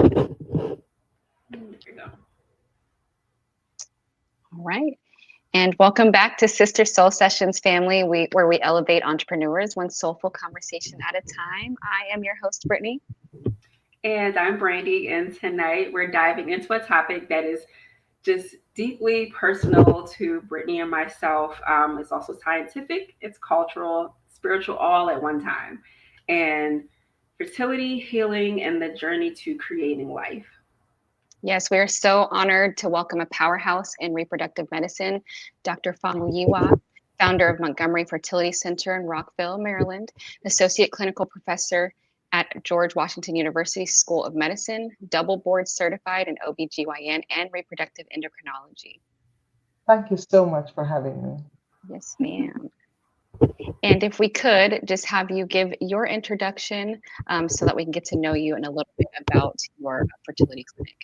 There you go. All right. And welcome back to Sister Soul Sessions family, where we elevate entrepreneurs one soulful conversation at a time. I am your host, Brittany. And I'm Brandy, and tonight we're diving into a topic that is just deeply personal to Brittany and myself. It's also scientific, it's cultural, spiritual, all at one time. And fertility, healing, and the journey to creating life. Yes, we are so honored to welcome a powerhouse in reproductive medicine, Dr. Famuyiwa, founder of Montgomery Fertility Center in Rockville, Maryland, associate clinical professor at George Washington University School of Medicine, double board certified in OBGYN and reproductive endocrinology. Thank you so much for having me. Yes, ma'am. And if we could just have you give your introduction so that we can get to know you and a little bit about your fertility clinic.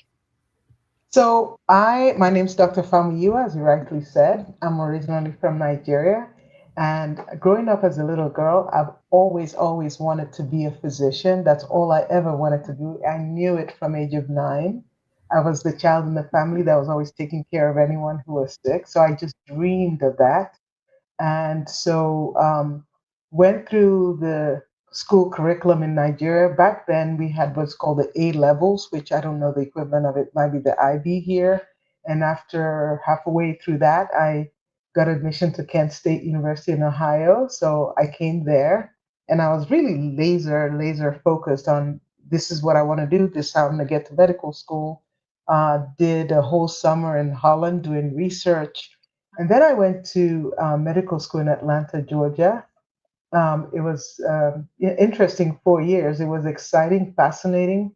So my name's Dr. Famuyiwa, as you rightly said. I'm originally from Nigeria. And growing up as a little girl, I've always wanted to be a physician. That's all I ever wanted to do. I knew it from age of 9. I was the child in the family that was always taking care of anyone who was sick. So I just dreamed of that. And so went through the school curriculum in Nigeria. Back then, we had what's called the A levels, which I don't know the equivalent of it, might be the IB here. And after halfway through that, I got admission to Kent State University in Ohio. So I came there, and I was really laser focused on this is what I want to do. This is how I'm going to get to medical school. Did a whole summer in Holland doing research, and then I went to medical school in Atlanta, Georgia. It was interesting 4 years. It was exciting, fascinating,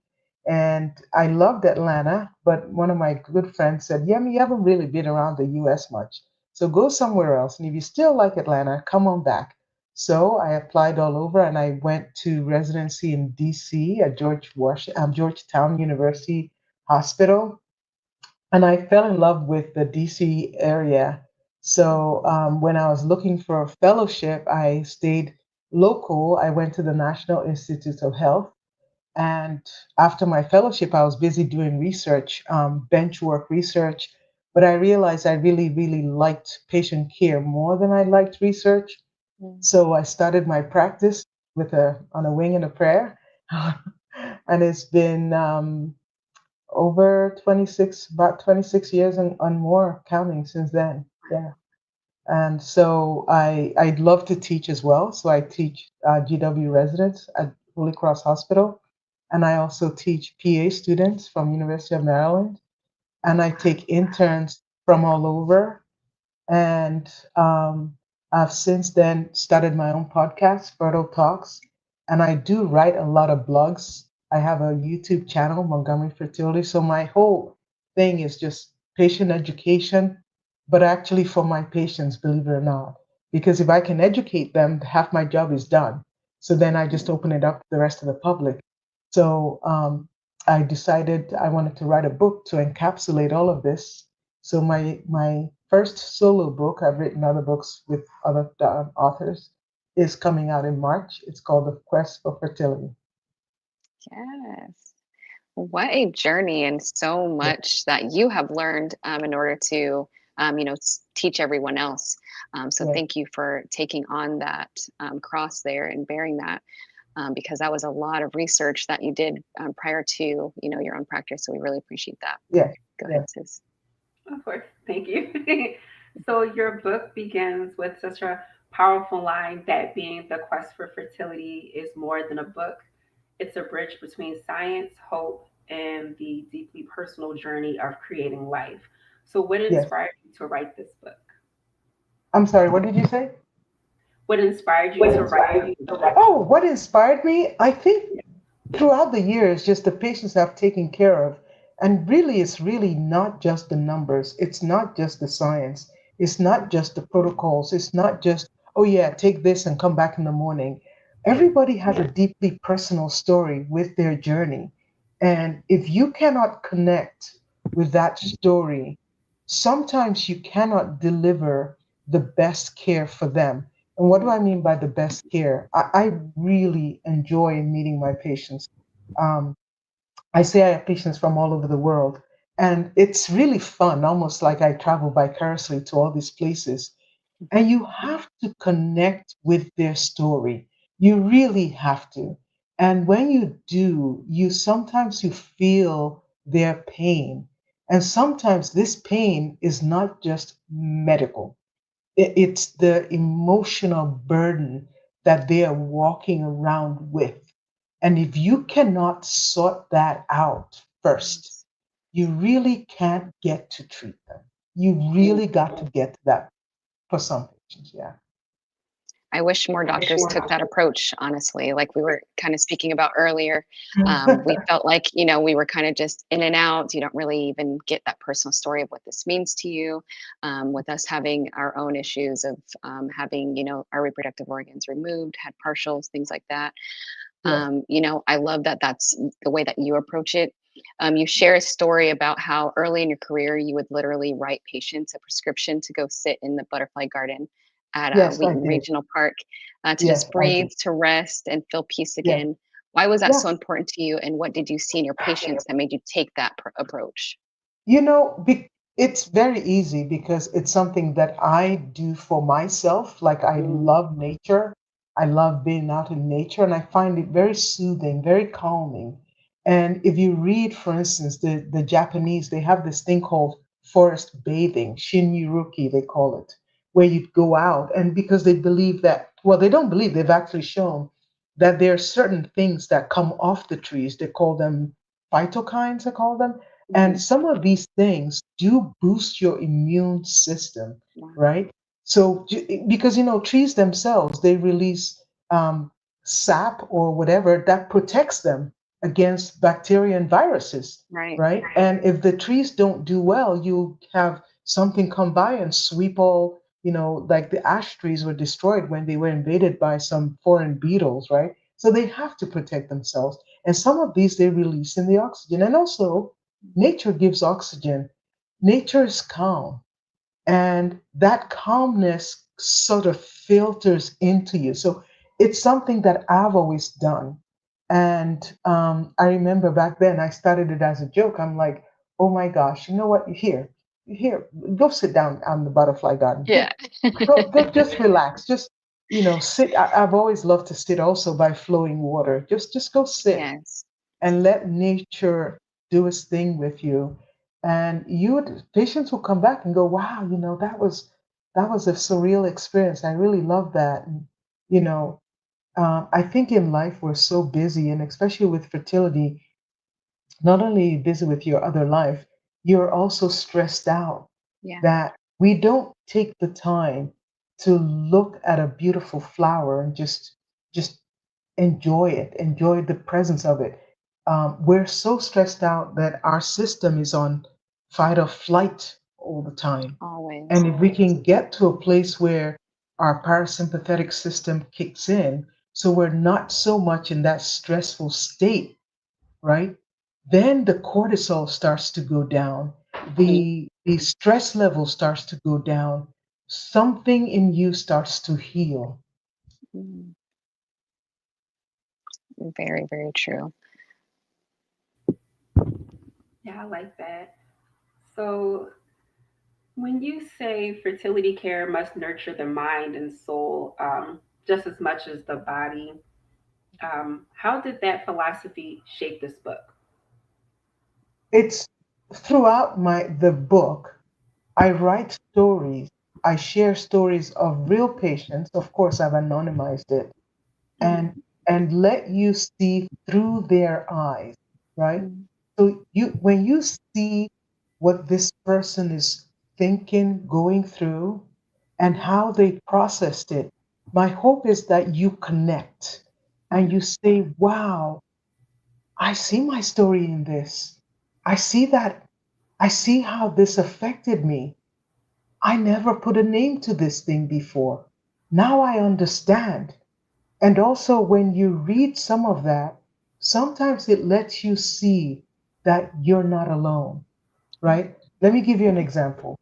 and I loved Atlanta. But one of my good friends said, "Yeah, you haven't really been around the U.S. much, so go somewhere else. And if you still like Atlanta, come on back." So I applied all over, and I went to residency in D.C. at Georgetown University Hospital, and I fell in love with the DC area. So when I was looking for a fellowship, I stayed local. I went to the National Institutes of Health. And after my fellowship, I was busy doing research, bench work research. But I realized I really liked patient care more than I liked research. Mm. So I started my practice on a wing and a prayer. And it's been over 26, about 26 years and more counting since then. Yeah. And so I'd love to teach as well. So I teach GW residents at Holy Cross Hospital. And I also teach PA students from University of Maryland. And I take interns from all over. And I've since then started my own podcast, Fertile Talks, and I do write a lot of blogs. I have a YouTube channel, Montgomery Fertility. So my whole thing is just patient education, but actually for my patients, believe it or not. Because if I can educate them, half my job is done. So then I just open it up to the rest of the public. So I decided I wanted to write a book to encapsulate all of this. So my first solo book, I've written other books with other authors, is coming out in March. It's called The Quest for Fertility. Yes. What a journey and so Yeah, much that you have learned in order to, teach everyone else. So yeah, thank you for taking on that cross there and bearing that because that was a lot of research that you did prior to, your own practice. So we really appreciate that. yeah, Go ahead, yeah. sis. Of course. Thank you. So, your book begins with such a powerful line that being the quest for fertility is more than a book, it's a bridge between science, hope, and the deeply personal journey of creating life. So, what Yes. inspired you to write this book? I'm sorry, what did you say? What inspired you to write this book? Oh, what inspired me? I think throughout the years, just the patients I've taken care of. And really, it's really not just the numbers, it's not just the science, it's not just the protocols, it's not just, oh, yeah, take this and come back in the morning. Everybody has a deeply personal story with their journey. And if you cannot connect with that story, sometimes you cannot deliver the best care for them. And what do I mean by the best care? I really enjoy meeting my patients. Um, I say I have patients from all over the world, and it's really fun, almost like I travel vicariously to all these places. And you have to connect with their story. You really have to. And when you do, you feel their pain. And sometimes this pain is not just medical. It's the emotional burden that they are walking around with. And if you cannot sort that out first, Yes. you really can't get to treat them. You really got to get to that for some patients. Yeah. I wish more doctors took that approach, honestly. Like we were kind of speaking about earlier, we felt like, we were kind of just in and out. You don't really even get that personal story of what this means to you. With us having our own issues of having, our reproductive organs removed, had partials, things like that. Yes. I love that that's the way that you approach it. You share a story about how early in your career you would literally write patients a prescription to go sit in the butterfly garden at Yes, I Wheaton did. Regional Park to Yes, just I breathe, did. to rest, and feel peace Yes. again. Why was that so Yes. important to you, and what did you see in your patients that made you take that approach? You know, it's very easy because it's something that I do for myself. Like I Mm, love nature. I love being out in nature and I find it very soothing, very calming. And if you read, for instance, the Japanese, they have this thing called forest bathing, shinjuruki, they call it, where you go out and because they believe that, well, they don't believe, they've actually shown that there are certain things that come off the trees. They call them phytokines, I call them, and mhm. some of these things do boost your immune system, Wow. right? So, because trees themselves, they release sap or whatever that protects them against bacteria and viruses, Right. right? And if the trees don't do well, you have something come by and sweep all, like the ash trees were destroyed when they were invaded by some foreign beetles, right? So they have to protect themselves. And some of these they release in the oxygen. And also, nature gives oxygen. Nature is calm, and that calmness sort of filters into you. So it's something that I've always done. And I remember back then I started it as a joke. I'm like, oh my gosh, you know what? Here, go sit down on the butterfly garden. Yeah. Here, go, just relax. Just sit. I've always loved to sit also by flowing water. Just go sit Yes. and let nature do its thing with you. And patients will come back and go, wow, that was a surreal experience. I really love that. And, you know, I think in life we're so busy, and especially with fertility, not only are you busy with your other life, you're also stressed out Yeah. that we don't take the time to look at a beautiful flower and just enjoy it, enjoy the presence of it. We're so stressed out that our system is on fight or flight all the time. Always. And if we can get to a place where our parasympathetic system kicks in, so we're not so much in that stressful state, right? Then the cortisol starts to go down, the stress level starts to go down, something in you starts to heal. Mhm. Very, very true. Yeah, I like that. So, when you say fertility care must nurture the mind and soul just as much as the body, how did that philosophy shape this book? It's throughout the book, I write stories. I share stories of real patients. Of course, I've anonymized it, Mhm. and let you see through their eyes, right? Mhm. So when you see what this person is thinking, going through, and how they processed it, my hope is that you connect and Mhm. you say, wow, I see my story in this. I see that. I see how this affected me. I never put a name to this thing before. Now I understand. And also, when you read some of that, sometimes it lets you see that you're not alone, Yeah. right? Let me give you an example.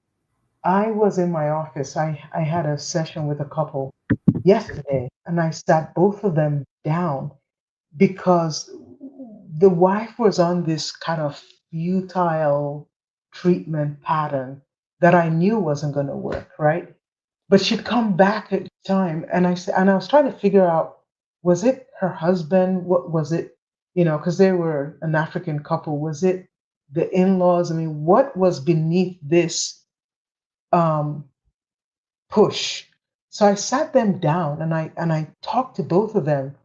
I was in my office. I had a session with a couple yesterday, and I sat both of them down because the wife was on this kind of futile treatment pattern that I knew wasn't going to work, right? But she'd come back at time, and I said, and I was trying to figure out, was it her husband? What was it? Because they were an African couple. Was it the in-laws? I mean, what was beneath this um, push? So I sat them down and I talked to both of them,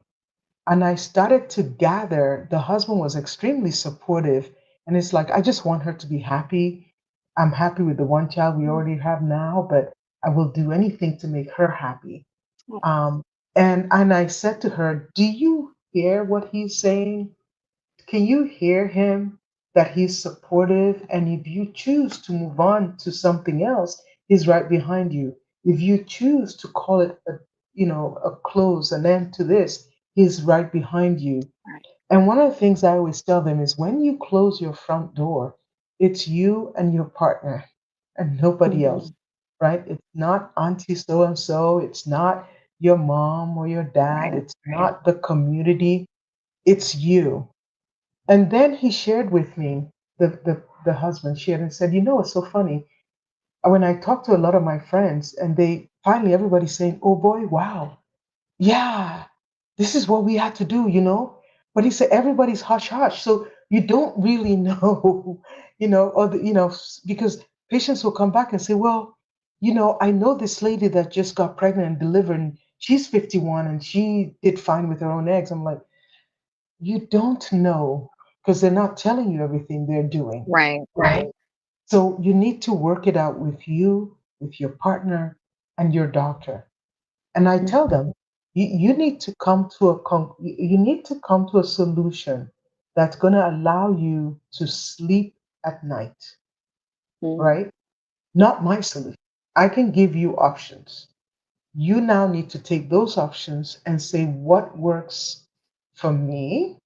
and I started to gather the husband was extremely supportive. And it's like, I just want her to be happy. I'm happy with the one child we already have now, but I will do anything to make her happy. Oh, Um, and I said to her, do you hear what he's saying? Can you hear him that he's supportive? And if you choose to move on to something else, he's right behind you. If you choose to call it a close, an end to this, he's right behind you. Right. And one of the things I always tell them is when you close your front door, it's you and your partner and nobody else, Mhm. right? It's not auntie so and so, it's not your mom or your dad, Right. it's not the community, it's you. And then he shared with me, the husband shared and said, it's so funny. When I talk to a lot of my friends and they finally everybody's saying, oh boy, wow, yeah, this is what we had to do. But he said everybody's hush hush. So you don't really know, because patients will come back and say, well, I know this lady that just got pregnant and delivered, and she's 51 and she did fine with her own eggs. I'm like, you don't know because they're not telling you everything they're doing, Right. right? So you need to work it out with you, with your partner, and your doctor. And I tell Mhm. them, you need to come to you need to come to a solution that's going to allow you to sleep at night, Mm. right? Not my solution. I can give you options. You now need to take those options and say what works for me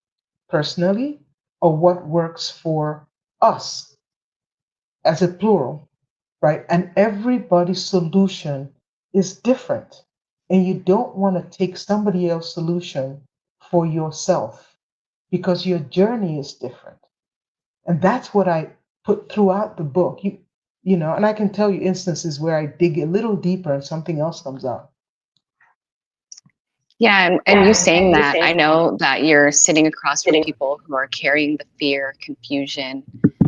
personally or what works for us as a plural, right? And everybody's solution is different. And you don't want to take somebody else's solution for yourself because your journey is different. And that's what I put throughout the book. And I can tell you instances where I dig a little deeper and something else comes out. Yeah, and you saying that, I know that you're sitting across from people who are carrying the fear, confusion,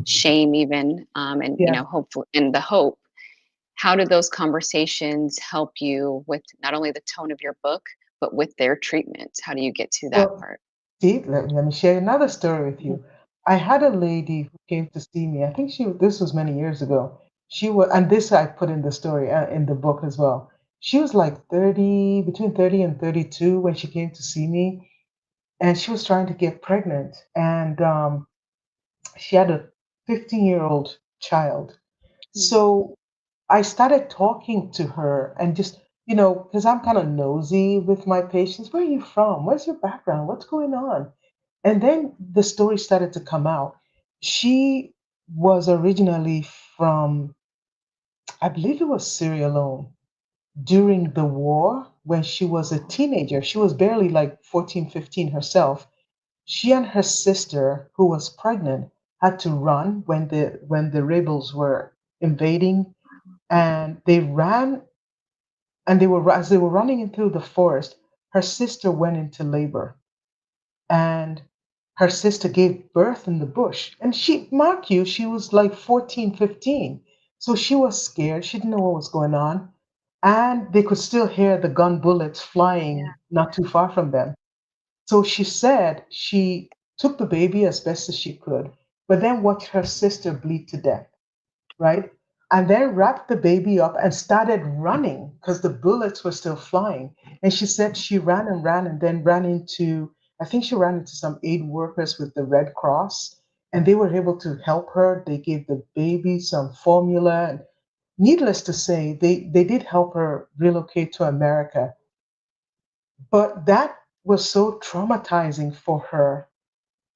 shame, even, and Yeah. hopefully, and the hope. How did those conversations help you with not only the tone of your book, but with their treatment? How do you get to that So part? see, let me share another story with you. I had a lady who came to see me. I think this was many years ago. She was, and this I put in the story in the book as well. She was like 30, between 30 and 32 when she came to see me, and she was trying to get pregnant, and she had a 15-year-old child. Mm. So I started talking to her and just, because I'm kind of nosy with my patients. Where are you from? What's your background? What's going on? And then the story started to come out. She was originally from, I believe it was Sierra Leone during the war when she was a teenager. She was barely like 14, 15 herself. She and her sister, who was pregnant, had to run when the rebels were invading, and they ran, and as they were running into the forest, her sister went into labor, and her sister gave birth in the bush. And she, mark you, she was like 14, 15. So she was scared. She didn't know what was going on. And they could still hear the gun bullets Yeah. flying not too far from them. So she said she took the baby as best as she could, but then watched her sister bleed to death, right? And then wrapped the baby up and started running because the bullets were still flying. And she said she ran and ran and then ran into, I think she ran into some aid workers with the Red Cross, and they were able to help her. They gave the baby some formula. And needless to say, they did help her relocate to America. But that was so traumatizing for her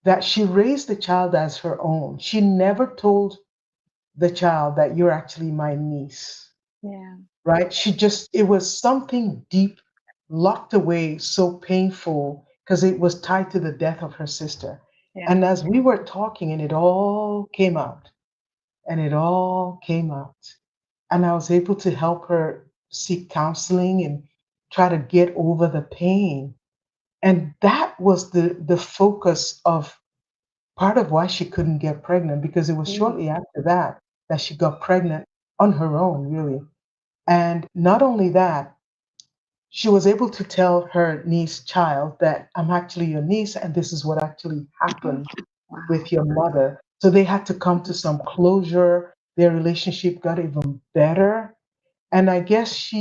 that she raised the child as her own. She never told the child that you're actually my niece, Yeah. right? It was something deep, locked away, so painful because it was tied to the death of her sister. Yeah. And as we were talking, and it all came out, and it all came out, and I was able to help her seek counseling and try to get over the pain. And that was the focus of part of why she couldn't get pregnant, because it was Mm, shortly after that that she got pregnant on her own, really. And not only that, she was able to tell her niece child that I'm actually your niece and this is what actually happened wow. with your mother. So they had to come to some closure. Their relationship got even better. And I guess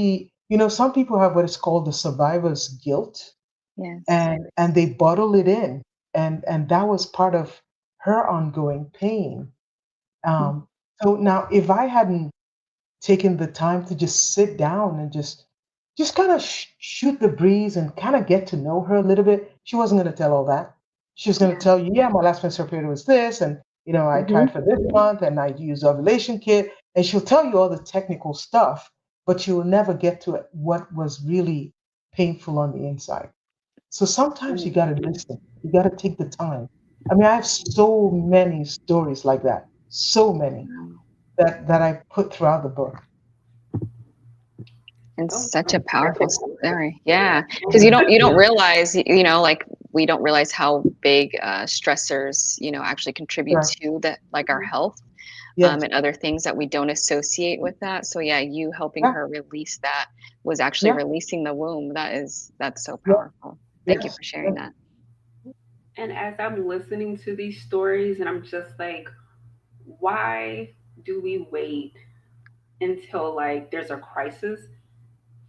some people have what is called the survivor's guilt, Yes. and they bottle it in. And that was part of her ongoing pain. Mm, So now if I hadn't taking the time to just sit down and just kind of shoot the breeze and kind of get to know her a little bit. She wasn't going to tell all that. She was going to yeah. tell you, yeah, my last menstrual period was this, and I tried Hmm. for this month, and I used ovulation kit, and she'll tell you all the technical stuff, but you will never get to what was really painful on the inside. So sometimes you Mm, got to listen. You got to take the time. I mean, I have so many stories like that, so many wow. that I put throughout the book. And Oh, such a wow. powerful story. Yeah. Because you don't realize, like we don't realize how big stressors, actually contribute Right. to that, like our health, Yes. and other things that we don't associate with that. So yeah, you helping Yeah. her release that was actually Yeah. releasing the womb. That's so Yeah. powerful. Thank you Yes. for sharing Yes. that. And as I'm listening to these stories, and I'm just like, why do we wait until like there's a crisis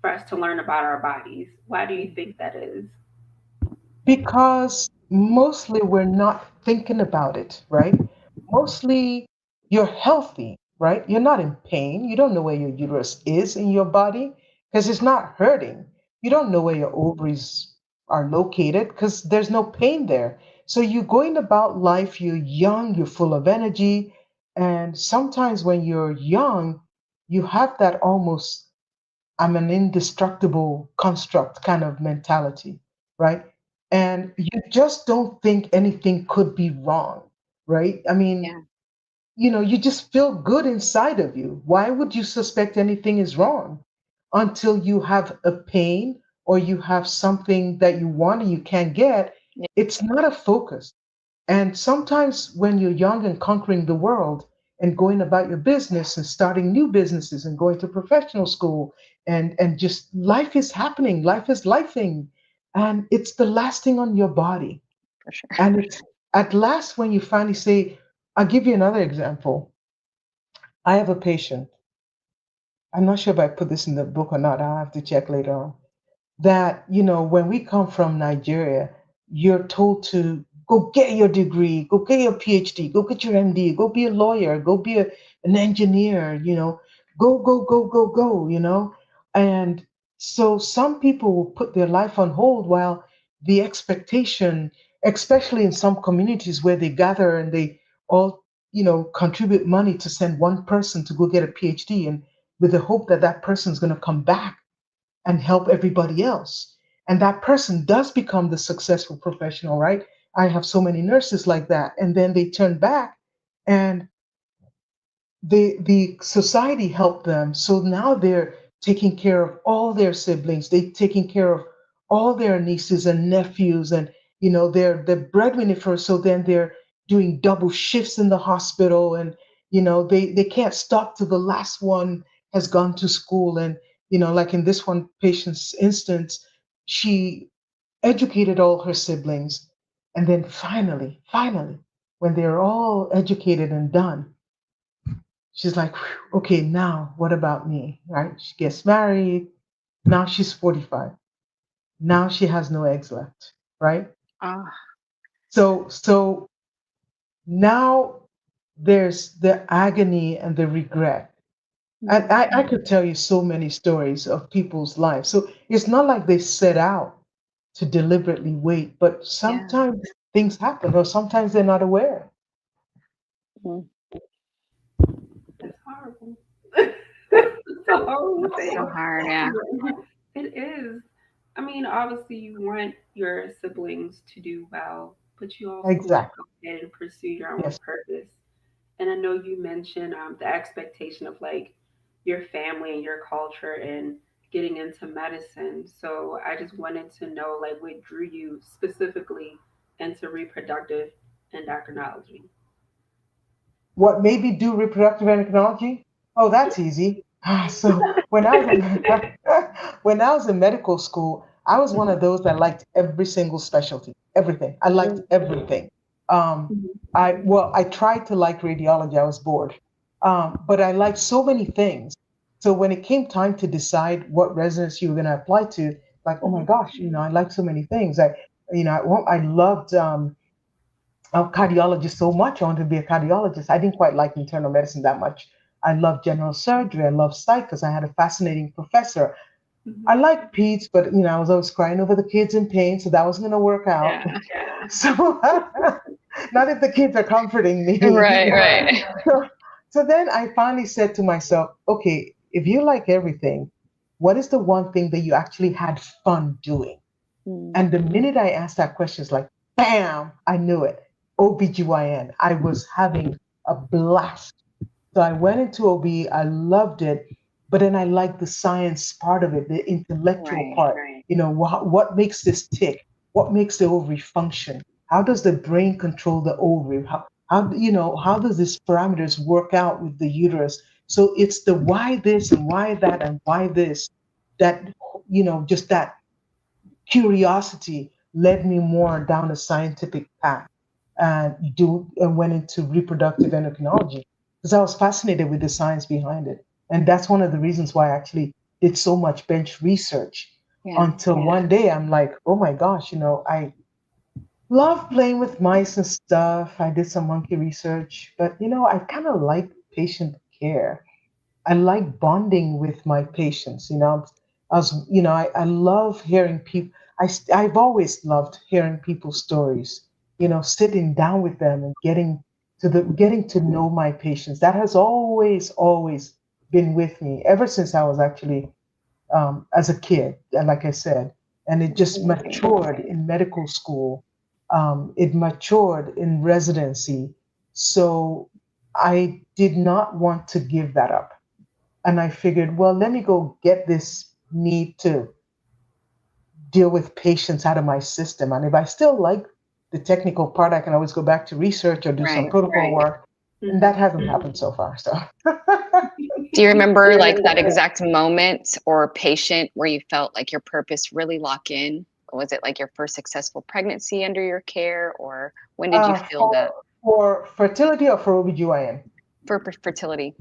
for us to learn about our bodies? Why do you think that is? Because mostly we're not thinking about it, right? Mostly you're healthy, right? You're not in pain. You don't know where your uterus is in your body because it's not hurting. You don't know where your ovaries are located because there's no pain there. So you're going about life, you're young, you're full of energy. And sometimes when you're young, you have that almost I'm an indestructible construct kind of mentality, right? And you just don't think anything could be wrong, right? I mean, Yeah. you just feel good inside of you. Why would you suspect anything is wrong until you have a pain or you have something that you want and you can't get? Yeah. It's not a focus. And sometimes when you're young and conquering the world and going about your business and starting new businesses and going to professional school and just life is happening, life is lifing, and it's the last thing on your body. For sure. And it's at last when you finally say, I'll give you another example. I have a patient. I'm not sure if I put this in the book or not. I'll have to check later on. That when we come from Nigeria, you're told to go get your degree, go get your PhD, go get your MD, go be a lawyer, go be an engineer, go. And so some people will put their life on hold while the expectation, especially in some communities where they gather and they all contribute money to send one person to go get a PhD, and with the hope that that person is going to come back and help everybody else. And that person does become the successful professional, right? I have so many nurses like that. And then they turn back and the society helped them. So now they're taking care of all their siblings. They're taking care of all their nieces and nephews, and they're the breadwinner first. So then they're doing double shifts in the hospital, and they can't stop till the last one has gone to school. And like in this one patient's instance, she educated all her siblings, and then finally, when they're all educated and done, she's like, "Phew, okay, now what about me?" Right? She gets married. Now she's 45. Now she has no eggs left. Right? Oh, So now there's the agony and the regret. And mm, I could tell you so many stories of people's lives. So it's not like they set out to deliberately wait, but yeah. sometimes things happen, or sometimes they're not aware. Mm, That's horrible. It's a horrible that's thing. so hard. Yeah. It is. I mean, obviously, you want your siblings to do well, but you also want to Exactly. go ahead and pursue your own Yes. purpose. And I know you mentioned the expectation of like your family and your culture and getting into medicine. So I just wanted to know like what drew you specifically into reproductive endocrinology. What made me do reproductive endocrinology? Oh, that's easy. So when I was in when I was in medical school, I was one of those that liked every single specialty, everything. I liked everything. Um, Mhm. I tried to like radiology. I was bored, but I liked so many things. So when it came time to decide what residency you were going to apply to, like, oh my Mhm. gosh, I like so many things. I loved cardiologist so much. I wanted to be a cardiologist. I didn't quite like internal medicine that much. I loved general surgery. I loved psych because I had a fascinating professor. I Mhm. liked peds, but I was always crying over the kids in pain, so that wasn't going to work out. Yeah. So not if the kids are comforting me. Right, right. so, so then I finally said to myself, okay, if you like everything, what is the one thing that you actually had fun doing? Mm, And the minute I asked that question, it's like, bam, I knew it. OBGYN. I was having a blast. So I went into OB. I loved it. But then I liked the science part of it, the intellectual right. part. What makes this tick? What makes the ovary function? How does the brain control the ovary? How does these parameters work out with the uterus? So it's the why this and why that and why this that, just that curiosity led me more down a scientific path and went into reproductive endocrinology because I was fascinated with the science behind it. And that's one of the reasons why I actually did so much bench research Yeah. until one day I'm like, oh my gosh, I love playing with mice and stuff. I did some monkey research, but I kind of like patient care. I like bonding with my patients. I love hearing people. I've always loved hearing people's stories. Sitting down with them and getting to know my patients. That has always been with me ever since I was actually as a kid. And like I said, and it That's just amazing. matured in medical school. It matured in residency. So I did not want to give that up, and I figured, well, let me go get this need to deal with patients out of my system. And if I still like the technical part, I can always go back to research or do some Right. protocol work. And that Mhm. hasn't happened so far. So, Do you remember like that exact moment or patient where you felt like your purpose really lock in? Was it like your first successful pregnancy under your care, or when did you feel that for fertility or for OBGYN? for fertility?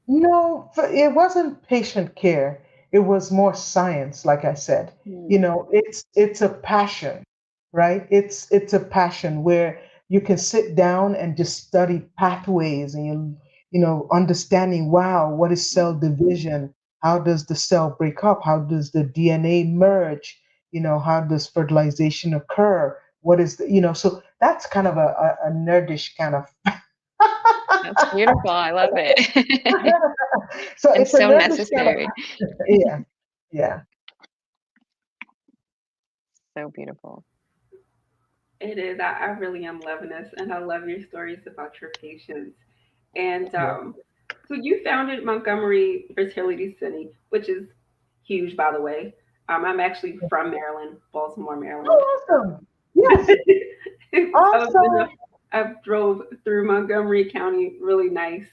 No, it wasn't patient care. It was more science, like I said. Mm, It's a passion, right? It's a passion where you can sit down and just study pathways and understanding, wow, what is cell division? How does the cell break up? How does the DNA merge? How does fertilization occur? What is so that's kind of a nerdish kind of that's beautiful. I love it. so And it's a so nerdish kind of necessary. yeah, yeah, So beautiful. It is. I really am loving this, and I love your stories about your patients. And yeah. so you founded Montgomery Fertility Center, which is huge, by the way. I'm actually from Maryland, Baltimore, Maryland. Oh, awesome. Yes, So awesome. I've drove through Montgomery County, really nice.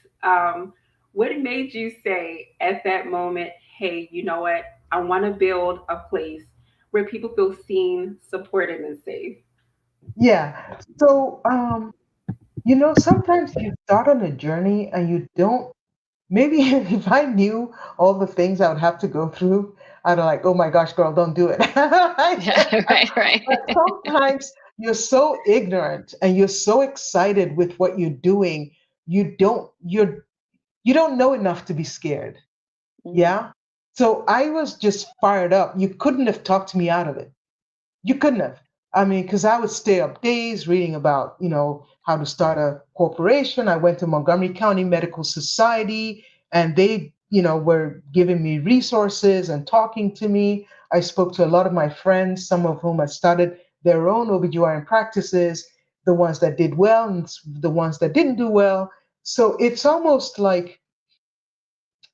What made you say at that moment, hey, you know what? I want to build a place where people feel seen, supported, and safe. Yeah. So, sometimes you start on a journey and you don't. Maybe if I knew all the things I would have to go through, I'd be like, oh my gosh, girl, don't do it. Yeah, right, But right. sometimes you're so ignorant and you're so excited with what you're doing, you don't know enough to be scared. Mm, Yeah. So I was just fired up. You couldn't have talked me out of it. You couldn't have. I mean, because I would stay up days reading about, how to start a corporation. I went to Montgomery County Medical Society and they, were giving me resources and talking to me. I spoke to a lot of my friends, some of whom had started their own OBGYN practices, the ones that did well and the ones that didn't do well. So it's almost like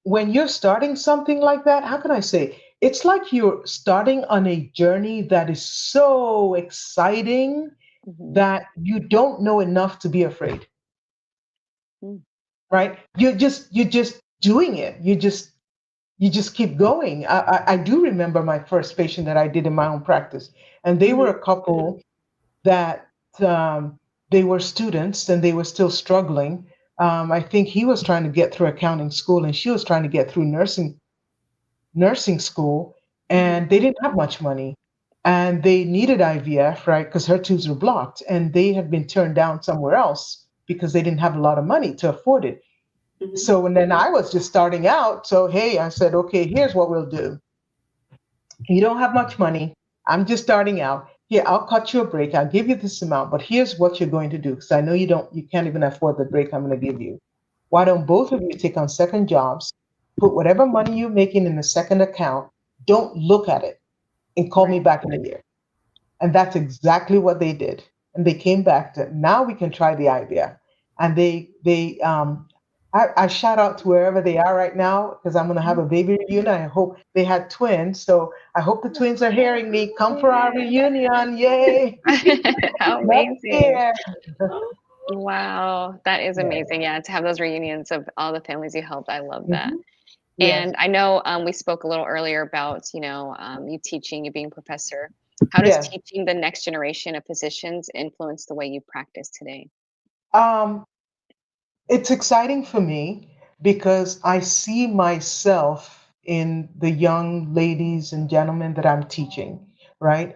when you're starting something like that, how can I say? It's like you're starting on a journey that is so exciting Mhm. that you don't know enough to be afraid, Mm. right? You're just doing it. You just keep going. I do remember my first patient that I did in my own practice, and they were Mhm. a couple that they were students and they were still struggling. I think he was trying to get through accounting school, and she was trying to get through nursing school, Mhm. and they didn't have much money, and they needed IVF, right? Because her tubes were blocked, and they had been turned down somewhere else because they didn't have a lot of money to afford it. Mhm. So, and then I was just starting out. So, hey, I said, okay, here's what we'll do. You don't have much money. I'm just starting out. Here, I'll cut you a break. I'll give you this amount, but here's what you're going to do because I know you can't even afford the break I'm going to give you. Why don't both of you take on second jobs, put whatever money you're making in the second account, don't look at it, and call me Right. back in a year. And that's exactly what they did. And they came back to now we can try the idea. And I shout out to wherever they are right now because I'm gonna have a baby reunion. I hope they had twins. So I hope the twins are hearing me. Come for our reunion. Yay. How Next amazing. year. Wow, that is Yeah. amazing. Yeah, to have those reunions of all the families you helped. I love that. Mhm. Yes. And I know we spoke a little earlier about, you teaching, you being a professor. How does Yes. teaching the next generation of physicians influence the way you practice today? Um, It's exciting for me because I see myself in the young ladies and gentlemen that I'm teaching, right?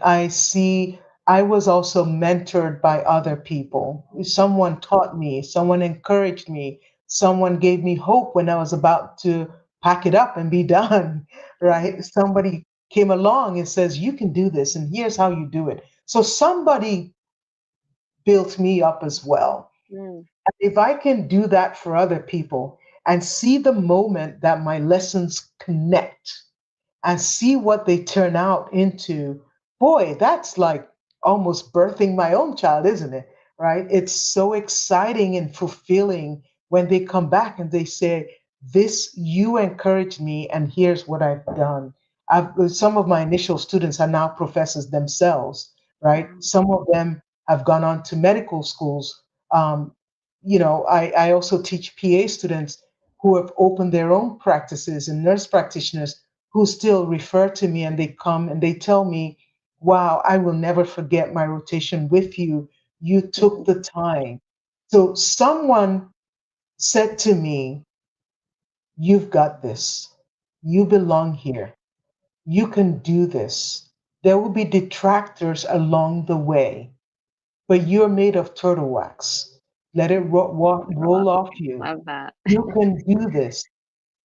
I was also mentored by other people. Someone taught me, someone encouraged me, someone gave me hope when I was about to pack it up and be done, right? Somebody came along and says, you can do this, and here's how you do it. So somebody built me up as well. Mm, If I can do that for other people and see the moment that my lessons connect and see what they turn out into, boy, that's like almost birthing my own child, isn't it? Right? It's so exciting and fulfilling when they come back and they say, this, you encouraged me, and here's what I've done. Some of my initial students are now professors themselves, right? Wow. Some of them have gone on to medical schools. Um, I also teach PA students who have opened their own practices and nurse practitioners who still refer to me and they come and they tell me, wow, I will never forget my rotation with you. You took mhm, the time. So someone said to me, you've got this. You belong here. You can do this. There will be detractors along the way, but you're made of turtle wax. Let it I love roll off you. love that. You can do this,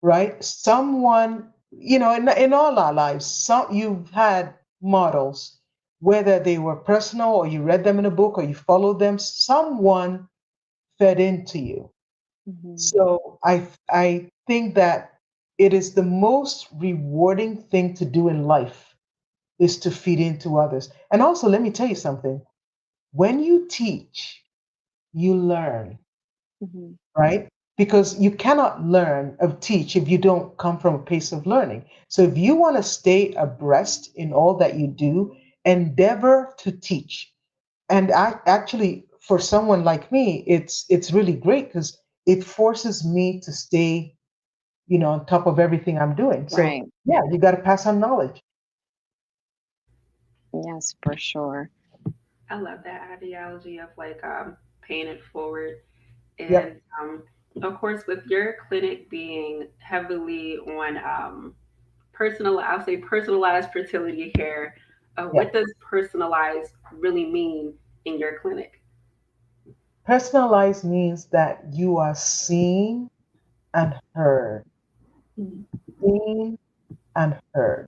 right? Someone, in all our lives, you've had models, whether they were personal or you read them in a book or you followed them, someone fed into you. Mhm, So I think that it is the most rewarding thing to do in life is to feed into others. And also, let me tell you something. When you teach, you learn, mhm, right? Because you cannot learn or teach if you don't come from a place of learning. So if you want to stay abreast in all that you do, endeavor to teach. And I actually, for someone like me, it's really great because it forces me to stay, on top of everything I'm doing. So right. yeah, you got to pass on knowledge. Yes, for sure. I love that ideology of like paying it forward. Yep. And of course, with your clinic being heavily on I'll say personalized fertility care, Yeah. what does personalized really mean in your clinic? Personalized means that you are seen and heard, Mhm. seen and heard.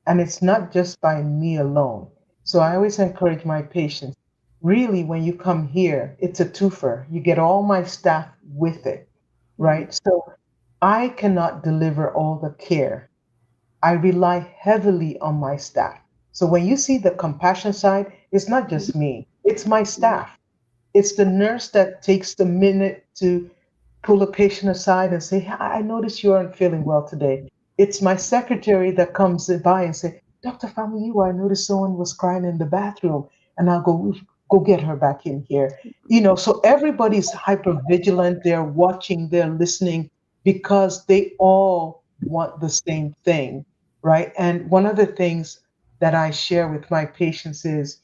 And it's not just by me alone. So I always encourage my patients, really, when you come here, it's a twofer. You get all my staff with it, Mhm. right? So I cannot deliver all the care. I rely heavily on my staff. So when you see the compassion side, it's not Mhm. just me, it's my Mhm. staff. It's the nurse that takes the minute to pull a patient aside and say, I noticed you aren't feeling well today. It's my secretary that comes by and say, Dr. Famiyu, I noticed someone was crying in the bathroom. And I'll go get her back in here. So everybody's hyper vigilant. They're watching, they're listening because they all want the same thing, right? And one of the things that I share with my patients is,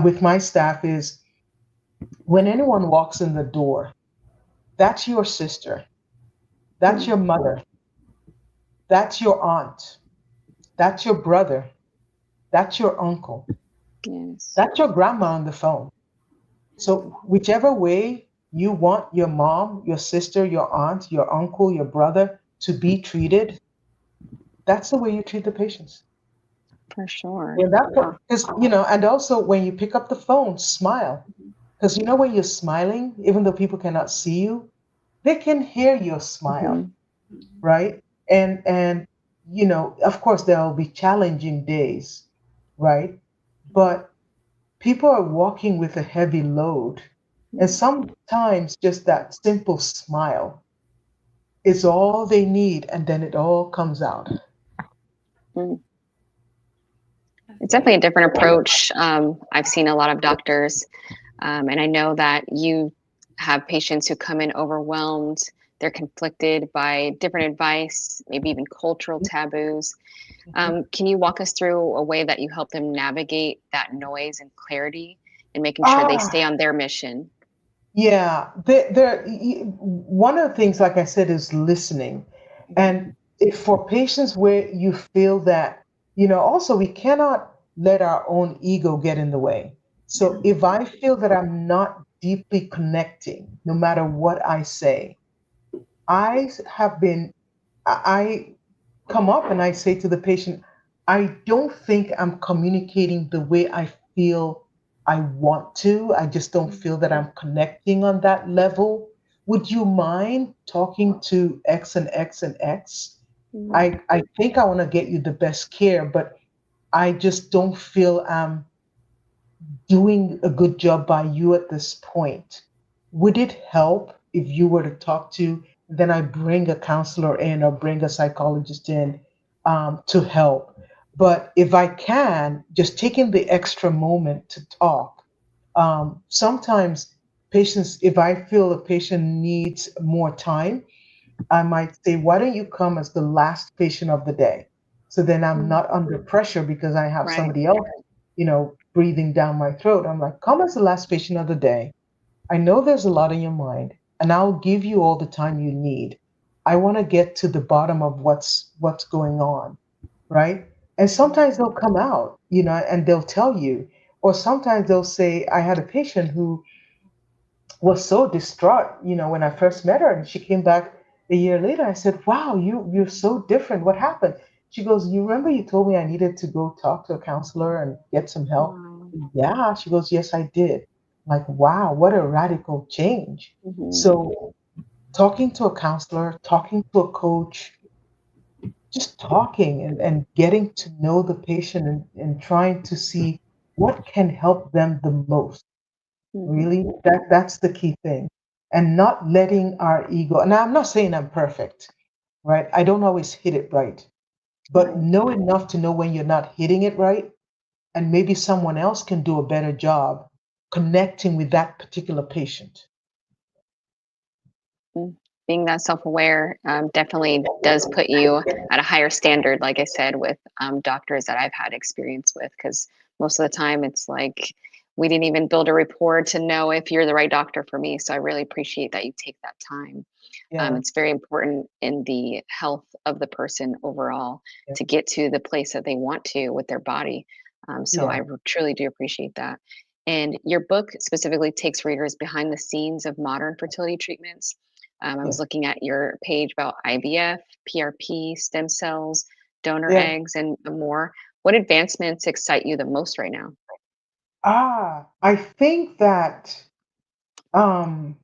with my staff is, when anyone walks in the door, that's your sister, that's Mm. your mother, that's your aunt, that's your brother, that's your uncle, Yes. that's your grandma on the phone. So, whichever way you want your mom, your sister, your aunt, your uncle, your brother to be treated, that's the way you treat the patients. For sure. Yeah, that's Wow. because, and also when you pick up the phone, smile. Because when you're smiling, even though people cannot see you, they can hear your smile, Mhm. right? And of course there will be challenging days, right? But people are walking with a heavy load, and Mm. sometimes just that simple smile is all they need, and then it all comes out. Mm. It's definitely a different approach. I've seen a lot of doctors, and I know that you have patients who come in overwhelmed. They're conflicted by different advice, maybe even cultural taboos. Mhm. Can you walk us through a way that you help them navigate that noise and clarity and making sure they stay Ah, on their mission? yeah. One of the things, like I said, is listening. Mhm. And if for patients where you feel that, also we cannot let our own ego get in the way. So if I feel that I'm not deeply connecting, no matter what I say, I have been, I come up and I say to the patient, I don't think I'm communicating the way I feel I want to. I just don't feel that I'm connecting on that level. Would you mind talking to X and X and X? Mhm. I think I want to get you the best care, but I just don't feel I'm doing a good job by you at this point. Would it help if you were to talk to, then I bring a counselor in or bring a psychologist in to help? But if I can, just taking the extra moment to talk. Sometimes patients, if I feel a patient needs more time, I might say, why don't you come as the last patient of the day? So then I'm Mm. not under pressure because I have Right. somebody else, breathing down my throat. I'm like, come as the last patient of the day. I know there's a lot on your mind, and I'll give you all the time you need. I want to get to the bottom of what's going on, right? And sometimes they'll come out, and they'll tell you, or sometimes they'll say, I had a patient who was so distraught, when I first met her, and she came back a year later. I said, "Wow, you're so different. What happened?" She goes, "You remember you told me I needed to go talk to a counselor and get some help?" Wow. Yeah. She goes, "Yes, I did." Like, wow, what a radical change. Mhm. So, talking to a counselor, talking to a coach, just talking and getting to know the patient and trying to see what can help them the most. Mhm. Really, that's the key thing. And not letting our ego. And I'm not saying I'm perfect, right? I don't always hit it right, but Right. know enough to know when you're not hitting it right, and maybe someone else can do a better job connecting with that particular patient. Mm. Being that self-aware definitely does put you at a higher standard, like I said, with doctors that I've had experience with, because most of the time it's like we didn't even build a rapport to know if you're the right doctor for me. So I really appreciate that you take that time. Yeah, It's very important in the health of the person overall yeah, to get to the place that they want to with their body. So yeah, truly do appreciate that. And your book specifically takes readers behind the scenes of modern fertility treatments. I was yeah, looking at your page about IVF, PRP, stem cells, donor yeah. eggs, and more. What advancements excite you the most right now? I think that um,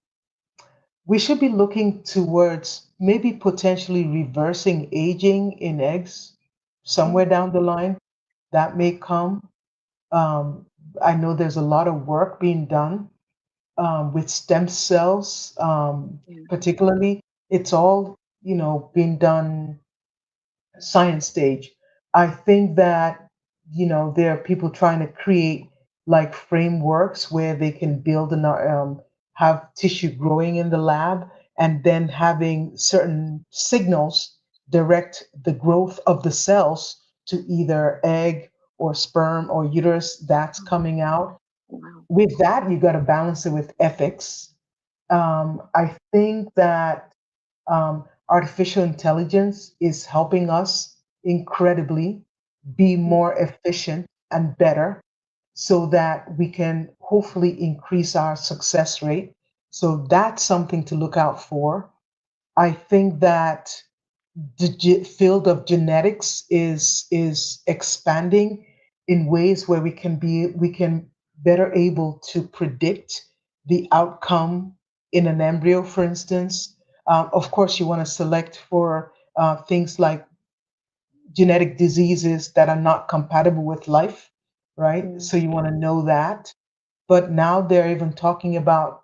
we should be looking towards maybe potentially reversing aging in eggs somewhere Mm. down the line. That may come. Um, I know there's a lot of work being done with stem cells, Yeah. particularly. It's all, being done science stage. I think that, there are people trying to create like frameworks where they can build and have tissue growing in the lab and then having certain signals direct the growth of the cells to either egg or sperm or uterus that's coming out. Wow. With that, you got to balance it with ethics. I think that artificial intelligence is helping us incredibly be more efficient and better so that we can hopefully increase our success rate. So that's something to look out for. I think that the field of genetics is expanding in ways where we can better able to predict the outcome in an embryo, for instance. Of course, you want to select for things like genetic diseases that are not compatible with life, right? Mm. So you want to know that. But now they're even talking about,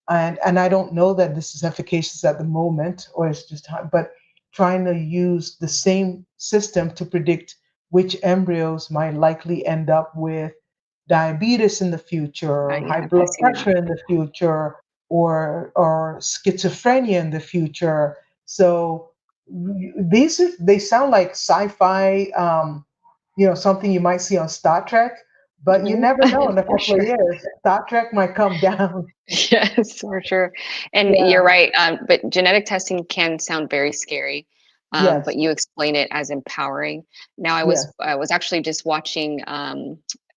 and I don't know that this is efficacious at the moment, or it's just, but trying to use the same system to predict which embryos might likely end up with diabetes in the future, high Yeah, I've blood seen that. pressure in the future, or schizophrenia in the future. So they sound like sci-fi, something you might see on Star Trek, but you Mhm. never know. In a For couple of sure. years, Star Trek might come down. Yes, for sure. And you're Yeah. right. But genetic testing can sound very scary. But Yes. you explain it as empowering. Now, Yes. I was actually just watching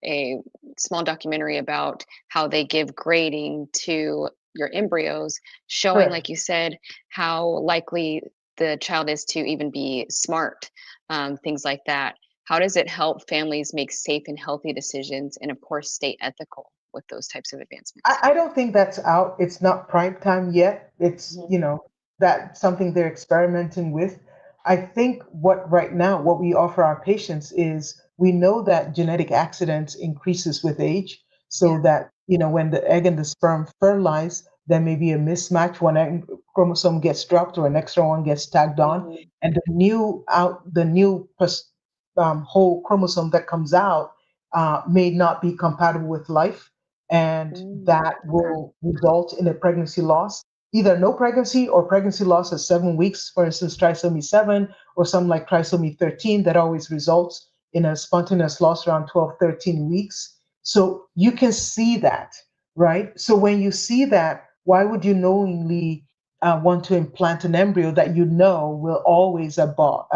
a small documentary about how they give grading to your embryos, showing, Correct. like you said, how likely the child is to even be smart, things like that. How does it help families make safe and healthy decisions, and of course, stay ethical with those types of advancements? I don't think that's out. It's not prime time yet. It's, Mhm. that's something they're experimenting with. I think what we offer our patients is we know that genetic accidents increases with age, so Yeah. that, when the egg and the sperm fertilize, there may be a mismatch. One egg chromosome gets dropped or an extra one gets tagged on, Mhm. and the new whole chromosome that comes out may not be compatible with life, and Mm, that okay. will result in a pregnancy loss, either no pregnancy or pregnancy loss at 7 weeks, for instance, trisomy 7, or something like trisomy 13 that always results in a spontaneous loss around 12, 13 weeks. So you can see that, right? So when you see that, why would you knowingly want to implant an embryo that you know will always abort,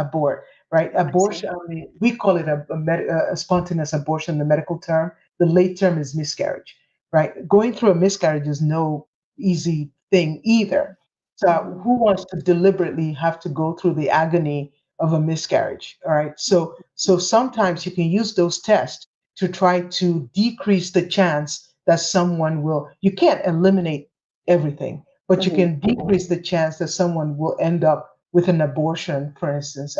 right? Oh, I see. Abortion, I mean, we call it a spontaneous abortion, the medical term. The late term is miscarriage, right? Going through a miscarriage is no easy thing either. So Mhm. who wants to deliberately have to go through the agony of a miscarriage? All right. So sometimes you can use those tests to try to decrease the chance that someone will, you can't eliminate everything, but you Mhm. can decrease the chance that someone will end up with an abortion, for instance.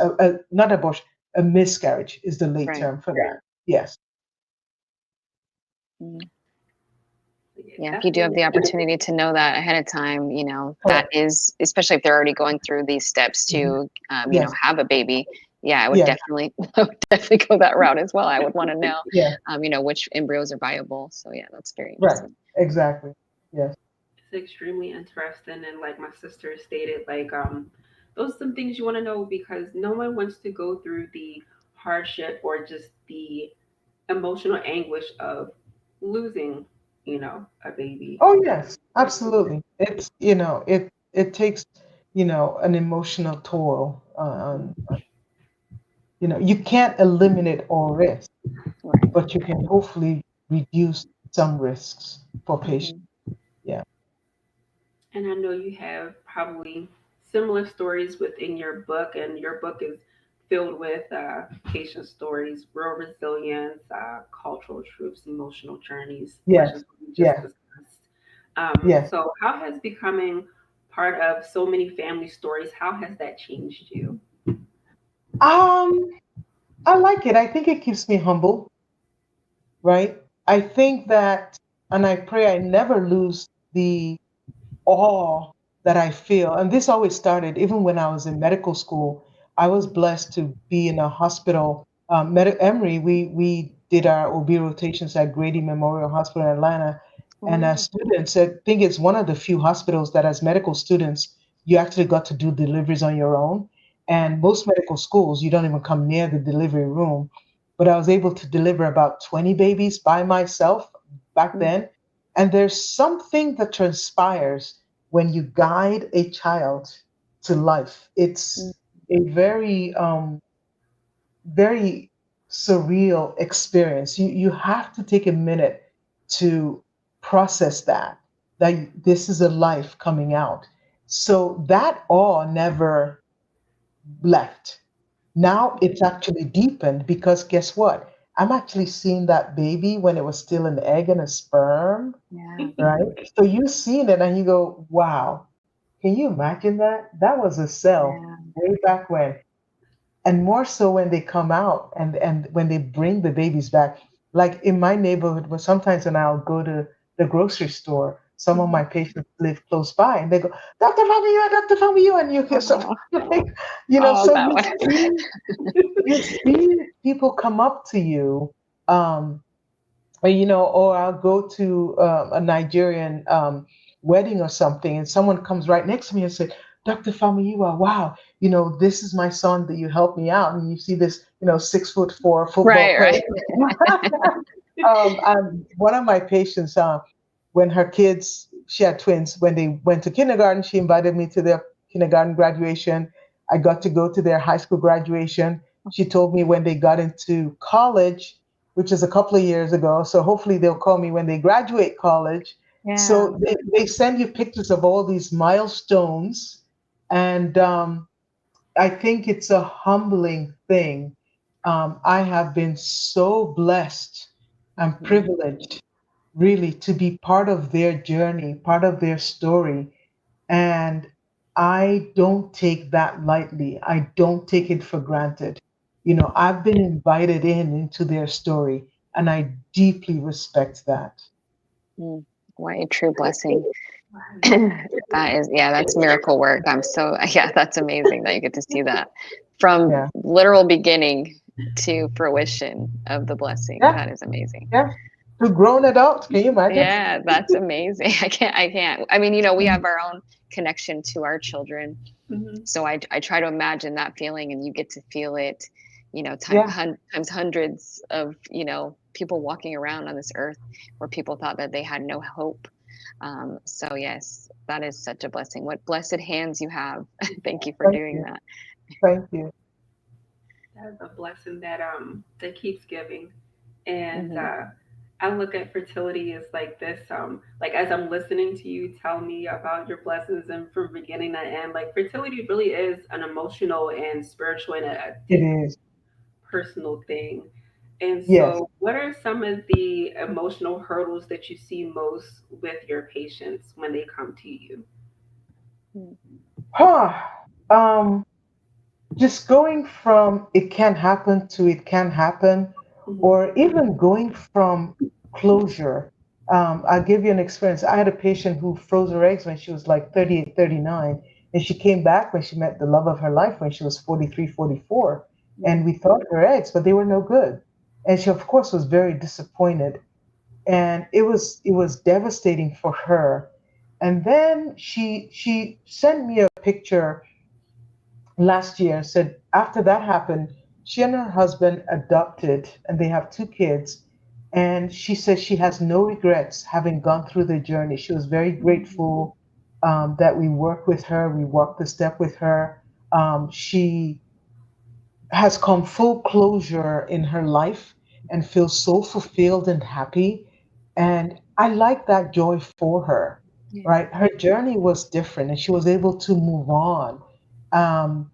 Not abortion, a miscarriage is the late Right. term for that. Yes. Mhm. Yeah, Yeah, if you do have definitely. the opportunity to know that ahead of time, that Correct. is, especially if they're already going through these steps Mhm. to, Yes. have a baby. Yeah, I would Yes. definitely, I would definitely go that route as well. I would want to know, Yes. which embryos are viable. So yeah, that's very Right. interesting. Exactly. Yes. It's extremely interesting, and like my sister stated, like those are some things you want to know because no one wants to go through the hardship or just the emotional anguish of losing, a baby. Oh yes. Absolutely. It's, it takes, an emotional toll on, you can't eliminate all risk, Right. but you can hopefully reduce some risks for patients. Mhm. Yeah. And I know you have probably similar stories within your book, and your book is filled with patient stories, real resilience, cultural truths, emotional journeys, much Yes. as we just Yes. discussed. Yes. So, how has becoming part of so many family stories, how has that changed you? Um, I like it. I think it keeps me humble. right? I think that, and I pray I never lose the awe that I feel. And this always started even when I was in medical school. I was blessed to be in a hospital. Emory, we did our OB rotations at Grady Memorial Hospital in Atlanta. And as Wow. students, I think it's one of the few hospitals that, as medical students, you actually got to do deliveries on your own. And most medical schools, you don't even come near the delivery room. But I was able to deliver about 20 babies by myself back Mm, then. And there's something that transpires when you guide a child to life. mm, It's a very surreal experience. You have to take a minute to process that this is a life coming out. So that awe never left. Now it's actually deepened because guess what? I'm actually seeing that baby when it was still an egg and a sperm, yeah. right? So you've seen it and you go, wow, can you imagine that? That was a cell Yeah. way back when. And more so when they come out and when they bring the babies back. Like in my neighborhood, where sometimes when I'll go to the grocery store, some of Mhm. my patients live close by and they go, Dr. Famiyu, Dr. Famiyu, and you hear something Oh, like, you know, oh, so that one. you see people come up to you, um, or, you know, or I'll go to a Nigerian wedding or something, and someone comes right next to me and say, "Dr. Famiyiwa, wow, you know, this is my son that you helped me out," and you see this, you know, 6'4" football Right, player. right. One of my patients, when her kids, she had twins, when they went to kindergarten, she invited me to their kindergarten graduation. I got to go to their high school graduation. She told me when they got into college, which is a couple of years ago. So hopefully they'll call me when they graduate college. Yeah. So they send you pictures of all these milestones. And I think it's a humbling thing. I have been so blessed and Mhm. privileged, really, to be part of their journey, part of their story. And I don't take that lightly. I don't take it for granted. You know, I've been invited into their story, and I deeply respect that. Mm. What a true blessing. Right. That is, yeah, that's miracle work. I'm so, yeah, that's amazing that you get to see that from Yeah, literal beginning to fruition of the blessing. yeah, That is amazing. yeah. To grown adults, can you imagine? Yeah, that's amazing. I can't. I mean, we have our own connection to our children. Mhm. So I try to imagine that feeling and you get to feel it, Yeah, times hundreds of, people walking around on this earth where people thought that they had no hope. So yes, that is such a blessing. What blessed hands you have. Thank you for thank doing you, that. thank you. That's a blessing that keeps giving. And Hmm. I look at fertility as like this, like as I'm listening to you tell me about your blessings and from beginning to end, like fertility really is an emotional and spiritual and a It deep is. personal thing. And Yes. so, what are some of the emotional hurdles that you see most with your patients when they come to you? Huh. Um, just going from it can happen to it can happen, Mhm. or even going from closure. I'll give you an experience. I had a patient who froze her eggs when she was like 38, 39, and she came back when she met the love of her life when she was 43, 44. And we thought her eggs, but they were no good. And she, of course, was very disappointed. And it was devastating for her. And then she sent me a picture last year, said after that happened, she and her husband adopted and they have two kids. And she says she has no regrets having gone through the journey. She was very grateful that we worked with her, we walked the step with her. She has come full closure in her life and feels so fulfilled and happy. And I like that joy for her, Yeah. right? Her journey was different and she was able to move on. Um,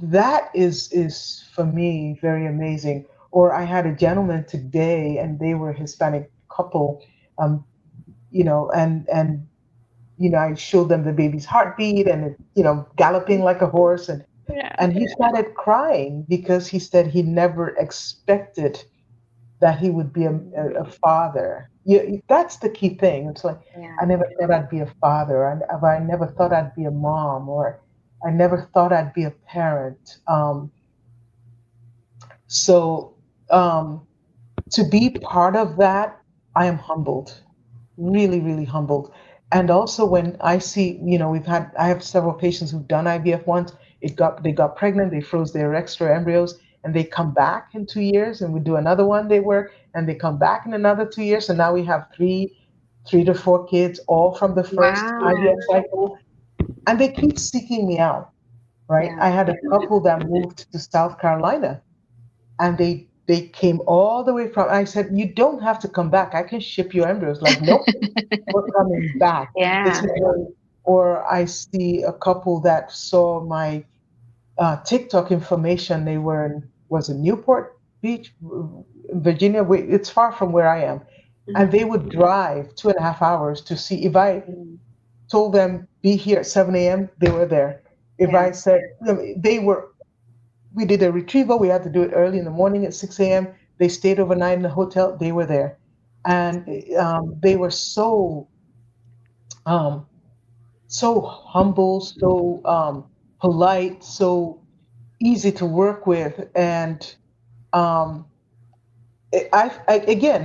that is for me very amazing. Or I had a gentleman today, and they were a Hispanic couple, um, and I showed them the baby's heartbeat and it, galloping like a horse, Yeah. and he started crying because he said he never expected that he would be a father. That's the key thing. It's like, Yeah. I never thought I'd be a father. I never thought I'd be a mom, or I never thought I'd be a parent. So um, to be part of that, I am humbled, really, really humbled. And also when I see, I have several patients who've done IVF once. They got pregnant, they froze their extra embryos, and they come back in 2 years, and we do another one. They work, and they come back in another 2 years, and now we have three to four kids, all from the first Wow. IVF cycle, and they keep seeking me out. Right? Yeah. I had a couple that moved to South Carolina, and they came all the way from. I said, you don't have to come back. I can ship your embryos. Like, nope, we're coming back. This Yeah. is or I see a couple that saw my TikTok information. They were in, was it Newport Beach, Virginia? It's far from where I am, and they would drive 2.5 hours to see. If I Mm. told them be here at 7 a.m., they were there. If Yeah. I said they were, we did a retrieval. We had to do it early in the morning at 6 a.m. They stayed overnight in the hotel. They were there, and they were um, so humble, so polite, so easy to work with, and um, again,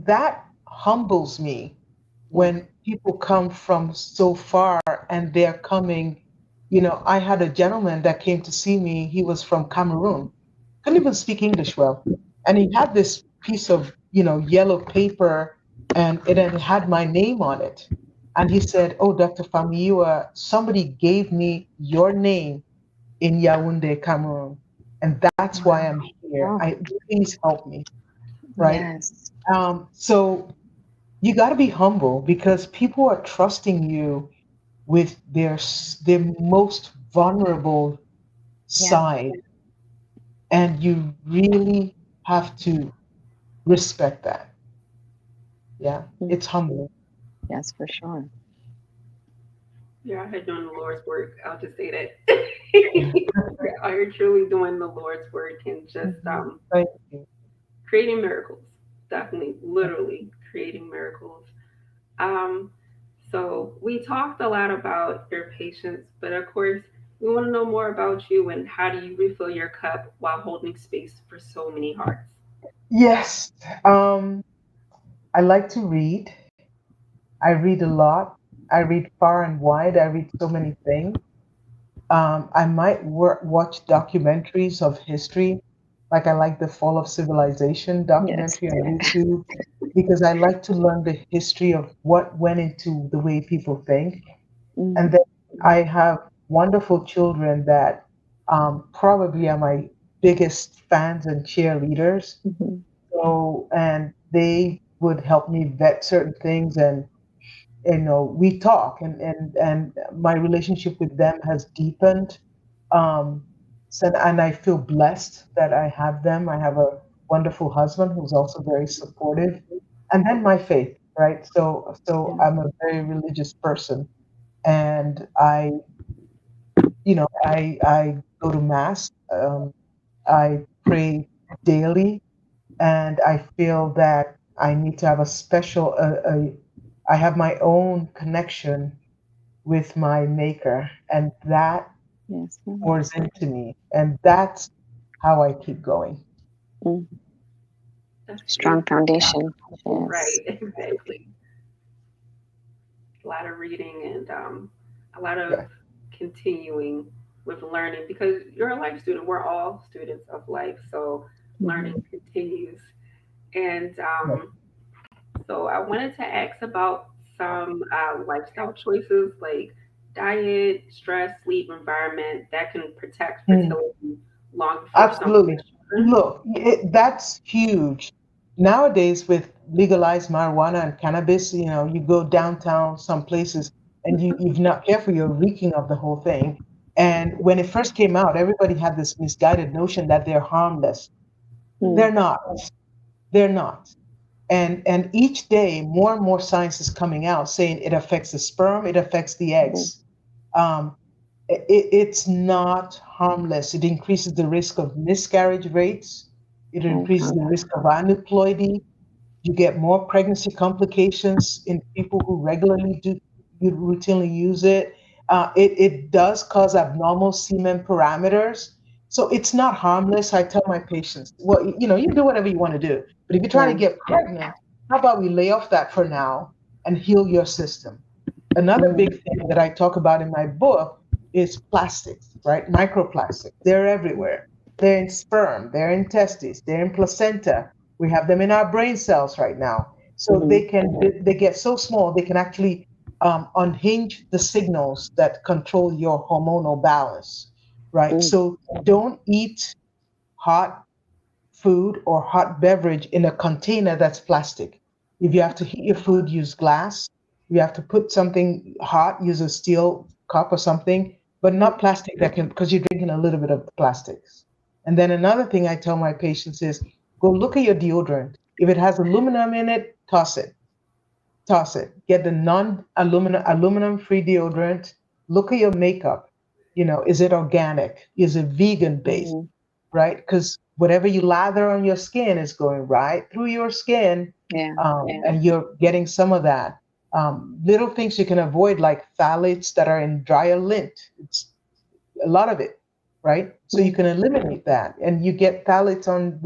that humbles me Yeah. when people come from so far and they're coming. I had a gentleman that came to see me. He was from Cameroon, couldn't even speak English well, and he had this piece of yellow paper, and it had my name on it. And he said, "Oh, Dr. Famiua, somebody gave me your name in Yaoundé, Cameroon, and that's why I'm here. Wow. Please help me." Right? Yes. So you got to be humble because people are trusting you with their most vulnerable Yeah. side, and you really have to respect that. Yeah, Mm. it's humbling. Yes, for sure. Yeah, I had done the Lord's work. I'll just say that. Are truly doing the Lord's work and just Mhm. Thank you. creating miracles. Definitely, literally creating miracles. Um, so we talked a lot about your patients, but of course, we want to know more about you and how do you refill your cup while holding space for so many hearts. Yes, I like to read. I read a lot. I read far and wide. I read so many things. I might watch documentaries of history, like I like the Fall of Civilization Yes. documentary on YouTube, because I like to learn the history of what went into the way people think. Mm. And then I have wonderful children that probably are my biggest fans and cheerleaders. Mhm. So, and they would help me vet certain things, and we talk, and my relationship with them has deepened. So, and I feel blessed that I have them. I have a wonderful husband who's also very supportive, and then my faith, right? So Yeah. I'm a very religious person, and I go to mass. I pray daily, and I feel that I need to have a special. I have my own connection with my maker, and that Yes. pours into me, and that's how I keep going. Mm. That's Strong beautiful. foundation. Yes. Right, exactly. A lot of reading and a lot of Yeah. continuing with learning because you're a life student. We're all students of life, so Mhm. learning continues. And Yeah. so I wanted to ask about some lifestyle choices like diet, stress, sleep, environment that can protect Mm, fertility long before someone absolutely. has children. Look, that's huge. Nowadays, with legalized marijuana and cannabis, you go downtown some places, and if you're not careful, you're reeking of the whole thing. And when it first came out, everybody had this misguided notion that they're harmless. Mm. They're not. They're not. And each day, more and more science is coming out saying it affects the sperm, it affects the Mhm. eggs. Um, it's not harmless. It increases the risk of miscarriage rates. It increases the risk of aneuploidy. You get more pregnancy complications in people who regularly do you routinely use it. It does cause abnormal semen parameters. So it's not harmless. I tell my patients, well, you can do whatever you want to do, but if you're trying to get pregnant, how about we lay off that for now and heal your system? Another big thing that I talk about in my book is plastics, right? Microplastics. They're everywhere. They're in sperm, they're in testes, they're in placenta. We have them in our brain cells right now. So they get so small they can actually unhinge the signals that control your hormonal balance, right? So don't eat hot food or hot beverage in a container that's plastic. If you have to heat your food, use glass. You have to put something hot, use a steel cup or something, but not plastic that can, because you're drinking a little bit of the plastics. And then another thing I tell my patients is go look at your deodorant. If it has aluminum in it, toss it. Toss it. Get the aluminum free deodorant. Look at your makeup. Is it organic? Is it vegan based? Right? Because whatever you lather on your skin is going right through your skin, and you're getting some of that. Little things you can avoid, like phthalates that are in dryer lint. It's a lot of it, right? So you can eliminate that, and you get phthalates on,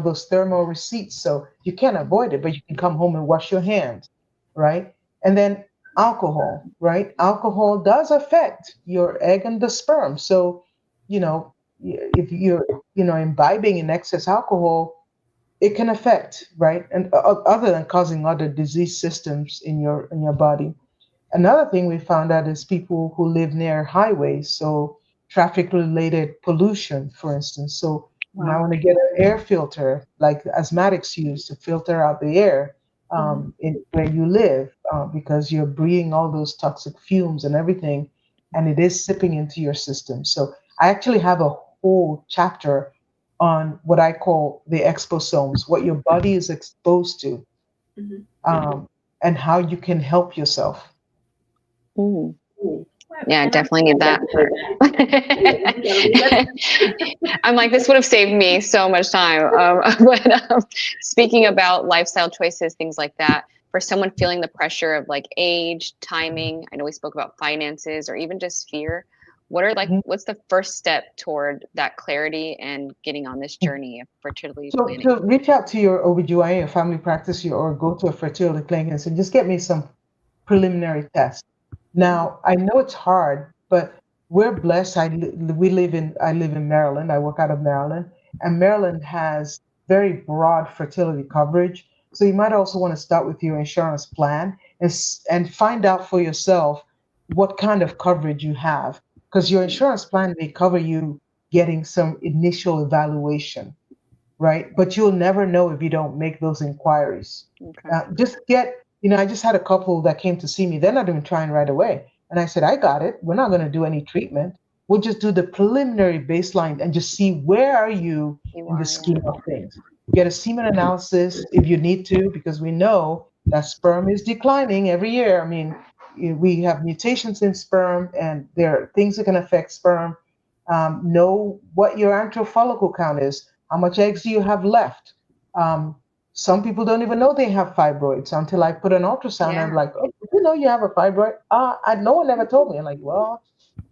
those thermal receipts. So you can't avoid it, but you can come home and wash your hands, right? And then alcohol, right? Alcohol does affect your egg and the sperm. So, if you're, imbibing in excess alcohol, it can affect, right? And other than causing other disease systems in your body. Another thing we found out is people who live near highways, so traffic related pollution, for instance. So you might want to get an air filter like asthmatics use to filter out the air where you live, because you're breathing all those toxic fumes and everything, and it is sipping into your system. So I actually have a whole chapter on what I call the exposomes, what your body is exposed to, and how you can help yourself. Yeah, I definitely need that part. I'm like, this would have saved me so much time. But speaking about lifestyle choices, things like that, for someone feeling the pressure of like age, timing, I know we spoke about finances or even just fear. What's the first step toward that clarity and getting on this journey of fertility So planning? to reach out to your OBGYN, your family practice, or go to a fertility clinic and say, just get me some preliminary tests. Now, I know it's hard, but we're blessed. I live in Maryland. I work out of Maryland, and Maryland has very broad fertility coverage. So you might also want to start with your insurance plan and find out for yourself what kind of coverage you have, because your insurance plan may cover you getting some initial evaluation, right? But you'll never know if you don't make those inquiries. I just had a couple that came to see me. They're not even trying right away. And I said, I got it. We're not going to do any treatment. We'll just do the preliminary baseline and just see where are you in the scheme of things. Get a semen analysis if you need to, because we know that sperm is declining every year. I mean, we have mutations in sperm, and there are things that can affect sperm. Know what your antral follicle count is. How much eggs do you have left? Some people don't even know they have fibroids until I put an ultrasound. And I'm like, oh, did you know you have a fibroid? No one ever told me. I'm like, well,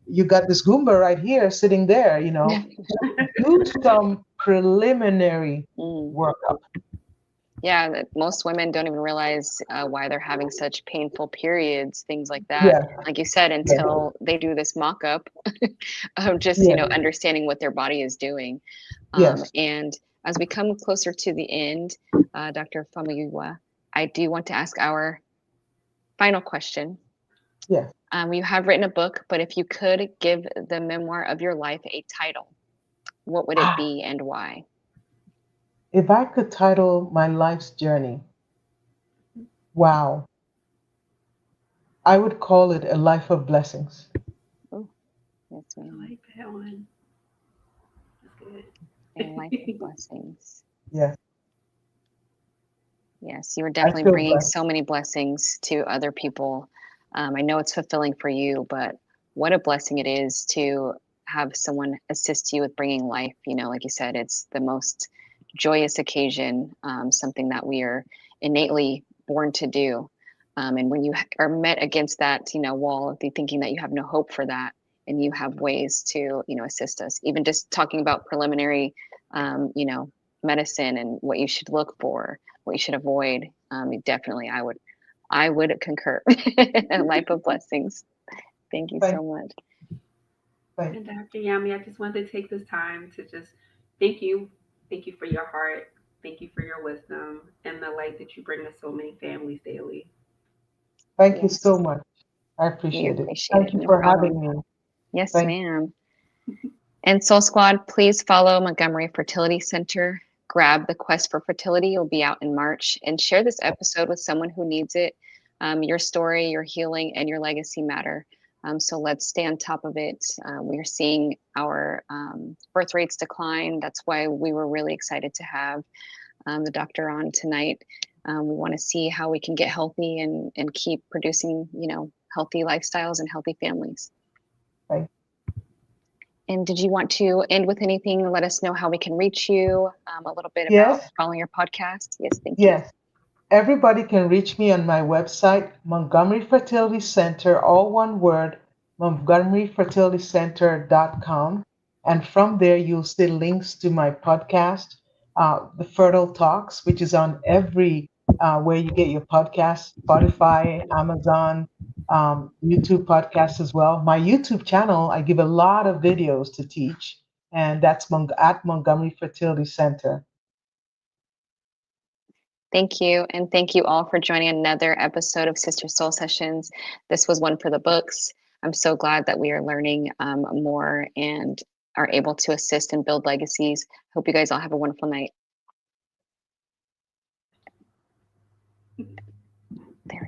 you got this Goomba right here sitting there, do some preliminary workup. Yeah, most women don't even realize why they're having such painful periods, things like that. Yeah. Like you said, until they do this mock-up of just, understanding what their body is doing. Yes. And as we come closer to the end, Dr. Famuyiwa, I do want to ask our final question. Yes. You have written a book, but if you could give the memoir of your life a title, what would it be and why? If I could title my life's journey, wow, I would call it A Life of Blessings. Oh, that's I like that one. That's good. A Life of Blessings. Yes. Yes, you are definitely bringing so many blessings to other people. I know it's fulfilling for you, but what a blessing it is to have someone assist you with bringing life. Like you said, it's the most joyous occasion, something that we are innately born to do. And when you are met against that, wall of thinking that you have no hope for that, and you have ways to, assist us, even just talking about preliminary, medicine and what you should look for, what you should avoid. Definitely, I would concur. A life of blessings. Thank you Thank, so much. thank, And Dr. Yami, I just wanted to take this time to just thank you. Thank you for your heart. Thank you for your wisdom and the light that you bring to so many families daily. thank you so Yes, much. I we appreciate it. appreciate Thank it. you No for problem. having me. Yes, Thank ma'am. And Soul Squad, please follow Montgomery Fertility Center. Grab the Quest for Fertility. It'll be out in March. And share this episode with someone who needs it. Your story, your healing, and your legacy matter. So let's stay on top of it. We are seeing our birth rates decline. That's why we were really excited to have the doctor on tonight. We want to see how we can get healthy and keep producing, healthy lifestyles and healthy families. Thank And did you want to end with anything? Let us know how we can reach you, a little bit about Yes, following your podcast. Yes, thank you. yes. Everybody can reach me on my website, Montgomery Fertility Center, all one word, montgomeryfertilitycenter.com. And from there, you'll see links to my podcast, The Fertile Talks, which is on every where you get your podcast, Spotify, Amazon, YouTube podcasts as well. My YouTube channel, I give a lot of videos to teach, and that's at Montgomery Fertility Center. Thank you. And thank you all for joining another episode of Sister Soul Sessions. This was one for the books. I'm so glad that we are learning more and are able to assist and build legacies. Hope you guys all have a wonderful night. There we go.